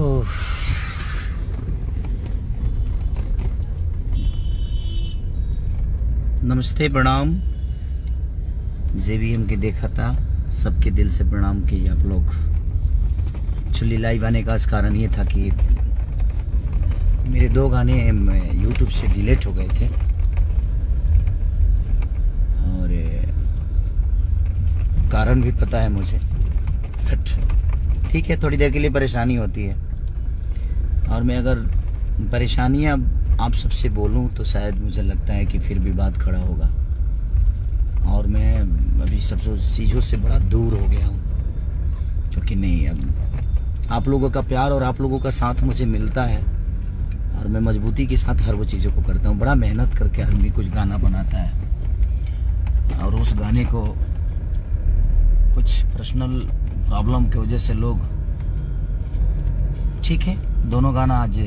ओह, नमस्ते प्रणाम। जेबीएम के देखा था, सबके दिल से प्रणाम किए आप लोग। एक्चुअली लाइव आने का कारण ये था कि मेरे 2 गाने यूट्यूब से डिलीट हो गए थे और कारण भी पता है मुझे, बट ठीक है, थोड़ी देर के लिए परेशानी होती है। और मैं अगर परेशानियां आप सबसे बोलूं तो शायद मुझे लगता है कि फिर भी बात खड़ा होगा, और मैं अभी सब चीज़ों से बड़ा दूर हो गया हूं। क्योंकि नहीं, अब आप लोगों का प्यार और आप लोगों का साथ मुझे मिलता है और मैं मजबूती के साथ हर वो चीज़ों को करता हूं। बड़ा मेहनत करके आदमी कुछ गाना बनाता है और उस गाने को कुछ पर्सनल प्रॉब्लम की वजह से लोग, ठीक है, दोनों गाना आज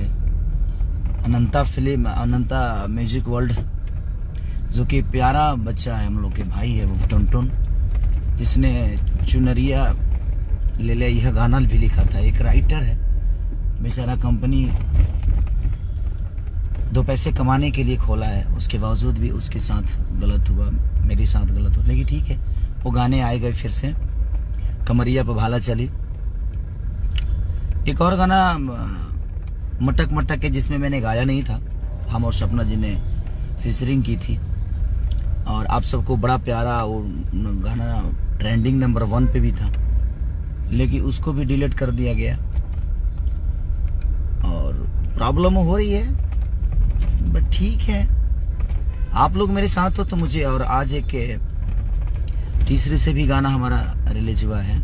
अनंता फिल्म, अनंता म्यूजिक वर्ल्ड, जो कि प्यारा बच्चा है, हम लोग के भाई है वो टुनटुन, जिसने चुनरिया ले ले यह गाना भी लिखा था। एक राइटर है बेचारा, कंपनी 2 पैसे कमाने के लिए खोला है, उसके बावजूद भी उसके साथ गलत हुआ, मेरे साथ गलत हुआ। लेकिन ठीक है, वो गाने आए गए फिर से। कमरिया पे भाला चली, एक और गाना मटक मटक के, जिसमें मैंने गाया नहीं था, हम और सपना जी ने फीचरिंग की थी और आप सबको बड़ा प्यारा वो गाना ट्रेंडिंग नंबर 1 पे भी था, लेकिन उसको भी डिलीट कर दिया गया। और प्रॉब्लम हो रही है, बट ठीक है, आप लोग मेरे साथ हो तो मुझे। और आज एक तीसरे से भी गाना हमारा रिलीज हुआ है,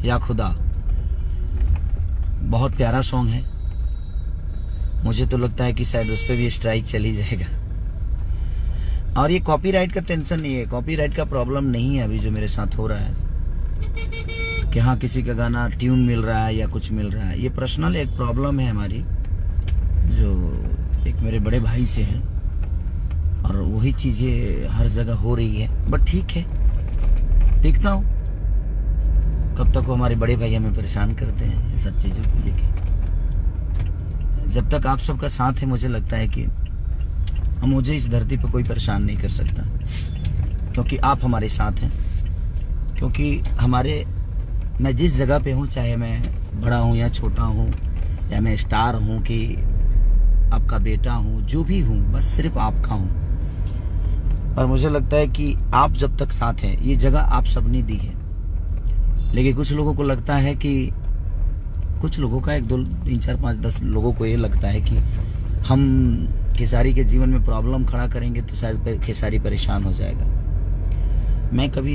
या खुदा, बहुत प्यारा सॉन्ग है। मुझे तो लगता है कि शायद उस पर भी स्ट्राइक चली जाएगा। और ये कॉपीराइट का टेंशन नहीं है, कॉपीराइट का प्रॉब्लम नहीं है अभी जो मेरे साथ हो रहा है कि हाँ किसी का गाना ट्यून मिल रहा है या कुछ मिल रहा है। ये पर्सनल एक प्रॉब्लम है हमारी, जो एक मेरे बड़े भाई से है, और वही चीजें हर जगह हो रही है। बट ठीक है, देखता हूँ कब तक वो हमारे बड़े भाई हमें परेशान करते हैं इन सब चीजों को लेके। जब तक आप सबका साथ है, मुझे लगता है कि मुझे इस धरती पर कोई परेशान नहीं कर सकता, क्योंकि आप हमारे साथ हैं। क्योंकि मैं जिस जगह पे हूँ, चाहे मैं बड़ा हूँ या छोटा हूँ, या मैं स्टार हूँ कि आपका बेटा हूँ, जो भी हूँ, बस सिर्फ आपका हूँ। और मुझे लगता है कि आप जब तक साथ हैं, ये जगह आप सबने दी है। लेकिन कुछ लोगों को लगता है कि, कुछ लोगों का 1 2 3 4 5 10 लोगों को ये लगता है कि हम खेसारी के जीवन में प्रॉब्लम खड़ा करेंगे तो शायद खेसारी परेशान हो जाएगा। मैं कभी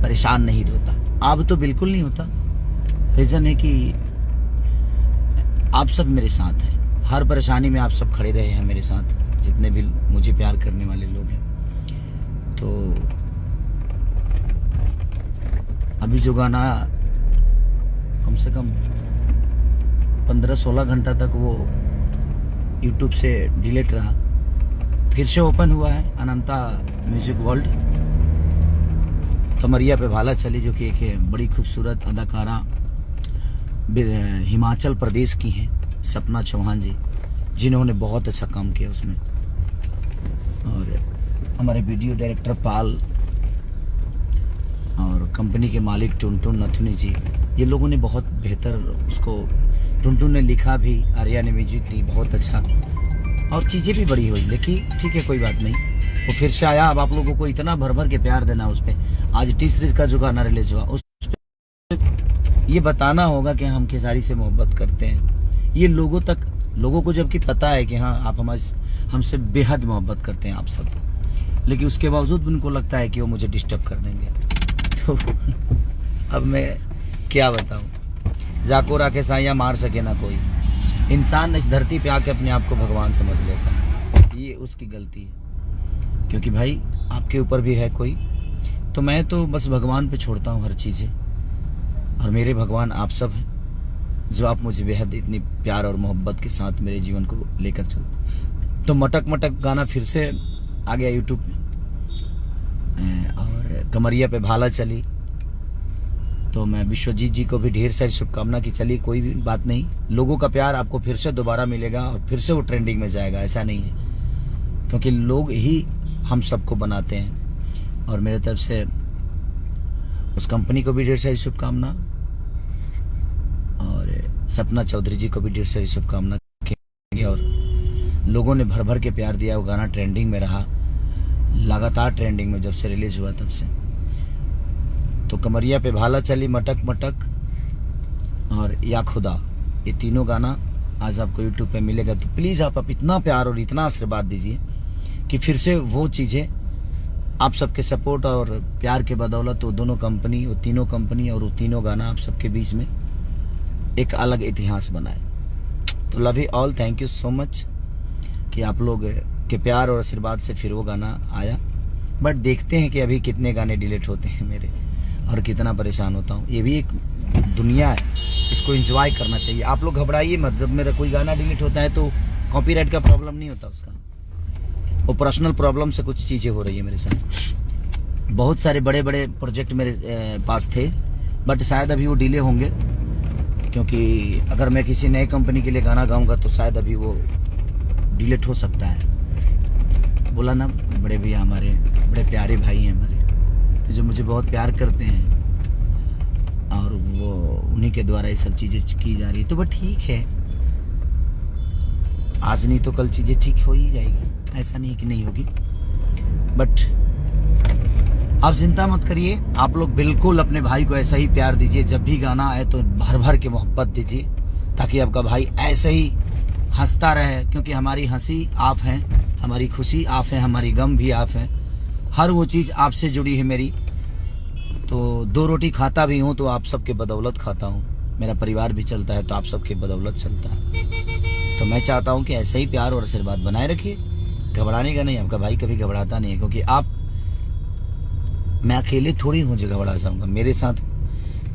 परेशान नहीं होता, अब तो बिल्कुल नहीं होता। रीजन है कि आप सब मेरे साथ हैं, हर परेशानी में आप सब खड़े रहे हैं मेरे साथ, जितने भी मुझे प्यार करने वाले लोग हैं। तो अभी जो गाना कम से कम 15-16 घंटा तक वो यूट्यूब से डिलीट रहा, फिर से ओपन हुआ है, अनंता म्यूजिक वर्ल्ड, कमरिया पे भाला चली, जो कि एक बड़ी खूबसूरत अदाकारा हिमाचल प्रदेश की हैं, सपना चौहान जी, जिन्होंने बहुत अच्छा काम किया उसमें। और हमारे वीडियो डायरेक्टर पाल और कंपनी के मालिक टुनटुन नथुनी जी, ये लोगों ने बहुत बेहतर उसको, टुनटुन ने लिखा भी, आर्या ने म्यूजिक दी, बहुत अच्छा, और चीज़ें भी बड़ी हुई। लेकिन ठीक है, कोई बात नहीं, वो फिर से आया। अब आप लोगों को इतना भर भर के प्यार देना उस पर। आज तीसरे का जो गाना रिलीज हुआ, उस पर ये बताना होगा कि हम खेसारी से मोहब्बत करते हैं। ये लोगों को जबकि पता है कि हाँ आप हमसे बेहद मोहब्बत करते हैं आप सब, लेकिन उसके बावजूद उनको लगता है कि वो मुझे डिस्टर्ब कर देंगे। तो अब मैं क्या बताऊं, जाको राखे साइया मार सके ना कोई। इंसान इस धरती पे आके अपने आप को भगवान समझ लेता है, ये उसकी गलती है। क्योंकि भाई आपके ऊपर भी है कोई, तो मैं तो बस भगवान पे छोड़ता हूँ हर चीजें, और मेरे भगवान आप सब हैं, जो आप मुझे बेहद इतनी प्यार और मोहब्बत के साथ मेरे जीवन को लेकर चलते। तो मटक मटक गाना फिर से आ गया यूट्यूब में, और कमरिया पे भाला चली, तो मैं विश्वजीत जी को भी ढेर सारी शुभकामना कि चलिए कोई भी बात नहीं, लोगों का प्यार आपको फिर से दोबारा मिलेगा और फिर से वो ट्रेंडिंग में जाएगा, ऐसा नहीं है, क्योंकि लोग ही हम सबको बनाते हैं। और मेरे तरफ से उस कंपनी को भी ढेर सारी शुभकामना और सपना चौधरी जी को भी ढेर सारी शुभकामना। और लोगों ने भर भर के प्यार दिया, वो गाना ट्रेंडिंग में रहा, लगातार ट्रेंडिंग में जब से रिलीज हुआ तब से। तो कमरिया पे भाला चली, मटक मटक और या खुदा, ये तीनों गाना आज आपको यूट्यूब पे मिलेगा। तो प्लीज़ आप इतना प्यार और इतना आशीर्वाद दीजिए कि फिर से वो चीज़ें आप सबके सपोर्ट और प्यार के बदौलत वो दोनों कंपनी, वो तीनों कंपनी और वो तीनों गाना आप सबके बीच में एक अलग इतिहास बनाए। तो love you all, thank you so much कि आप लोग के प्यार और आशीर्वाद से फिर वो गाना आया। बट देखते हैं कि अभी कितने गाने डिलीट होते हैं मेरे और कितना परेशान होता हूँ। ये भी एक दुनिया है, इसको एंजॉय करना चाहिए। आप लोग घबराइए मत, जब मेरा कोई गाना डिलीट होता है तो कॉपीराइट का प्रॉब्लम नहीं होता उसका, वो पर्सनल प्रॉब्लम से कुछ चीज़ें हो रही है मेरे साथ। बहुत सारे बड़े बड़े प्रोजेक्ट मेरे पास थे, बट शायद अभी वो डिले होंगे, क्योंकि अगर मैं किसी नए कंपनी के लिए गाना गाऊंगा तो शायद अभी वो डिलीट हो सकता है। बोला ना, बड़े भैया हमारे बड़े प्यारे भाई हैं हमारे, जो मुझे बहुत प्यार करते हैं और वो उन्हीं के द्वारा ये सब चीज़ें की जा रही है। तो वह ठीक है, आज नहीं तो कल चीज़ें ठीक हो ही जाएगी, ऐसा नहीं कि नहीं होगी। बट आप चिंता मत करिए, आप लोग बिल्कुल अपने भाई को ऐसा ही प्यार दीजिए। जब भी गाना आए तो भर भर के मोहब्बत दीजिए, ताकि आपका भाई ऐसे ही हंसता रहे, क्योंकि हमारी हंसी आप हैं, हमारी खुशी आप हैं, हमारी गम भी आप हैं। हर वो चीज़ आपसे जुड़ी है मेरी। तो दो रोटी खाता भी हूँ तो आप सबके बदौलत खाता हूँ, मेरा परिवार भी चलता है तो आप सबके बदौलत चलता है। तो मैं चाहता हूँ कि ऐसा ही प्यार और आशीर्वाद बनाए रखिए, घबराने का नहीं। आपका भाई कभी घबराता नहीं है, क्योंकि मैं अकेले थोड़ी हूँ जो घबरा जाऊँगा। मेरे साथ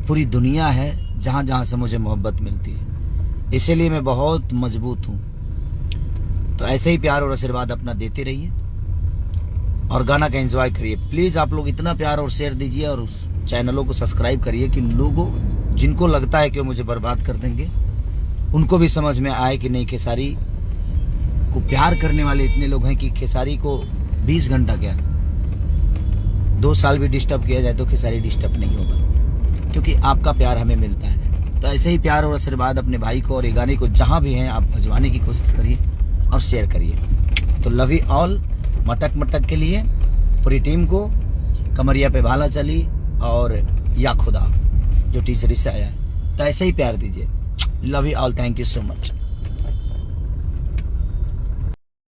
पूरी दुनिया है जहाँ जहाँ से मुझे मोहब्बत मिलती है, इसीलिए मैं बहुत मजबूत हूँ। तो ऐसे ही प्यार और आशीर्वाद अपना देते रहिए और गाना का एंजॉय करिए। प्लीज़ आप लोग इतना प्यार और शेयर दीजिए और उस चैनलों को सब्सक्राइब करिए कि लोगों जिनको लगता है कि वो मुझे बर्बाद कर देंगे, उनको भी समझ में आए कि नहीं, खेसारी को प्यार करने वाले इतने लोग हैं कि खेसारी को 20 घंटा क्या 2 साल भी डिस्टर्ब किया जाए तो खेसारी डिस्टर्ब नहीं होगा, क्योंकि आपका प्यार हमें मिलता है। तो ऐसे ही प्यार और आशीर्वाद अपने भाई को और ये गाने को जहाँ भी हैं आप भिजवाने की कोशिश करिए और शेयर करिए। तो लव यू ऑल, मटक मटक के लिए पूरी टीम को, कमरिया पे भाला चली और या खुदा जो टीचरी से आया है। तो ऐसे ही प्यार दीजिए। Love you all, thank you so much.